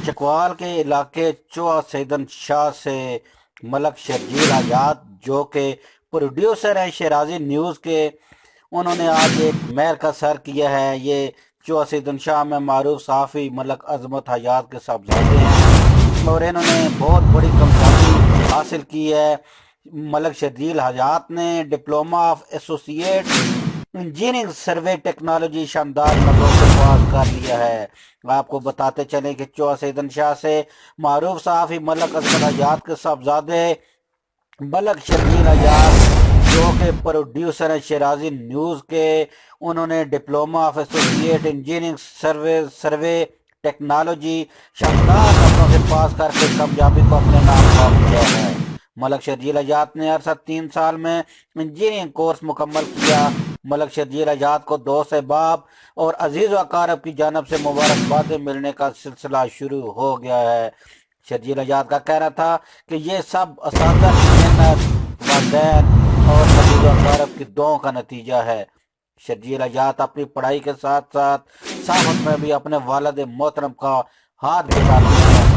چکوال کے علاقے چوہا سیدن شاہ سے ملک شرجیل حیات جو کہ پروڈیوسر ہیں شیرازی نیوز کے، انہوں نے آج ایک مہر کا سر کیا ہے۔ یہ چوہا سیدن شاہ میں معروف صحافی ملک عظمت حیات کے صاحبزادے ہیں اور انہوں نے بہت بڑی کامیابی حاصل کی ہے۔ ملک شرجیل حیات نے diploma of associate engineering survey technology شاندار نمبروں سے پاس کر لیا ہے۔ آپ کو بتاتے چلیں کہ چوہا سیدن شاہ سے معروف صحافی ملک عظمت حیات کے صاحبزادے ملک شرجیل حیات جو کہ پروڈیوسر ہیں شیرازی نیوز کے، انہوں نے diploma of associate engineering survey technology شاندار نمبروں سے پاس کر کے کامیابی کو اپنے نام کر کیا ہے۔ ملک شرجیل حیات نے عرصہ 3 سال میں انجینئرنگ کورس مکمل کیا۔ ملک شرجیل حیات کو دوست احباب اور عزیز و اقارب کی جانب سے مبارکبادیں ملنے کا سلسلہ شروع ہو گیا ہے۔ شرجیل حیات کا کہنا تھا کہ یہ سب اساتذہ کی محنت، والدین اور عزیز و اقارب کی دعاؤں کا نتیجہ ہے۔ شرجیل حیات اپنی پڑھائی کے ساتھ ساتھ صحافت میں بھی اپنے والد محترم کا ہاتھ بٹاتے ہیں۔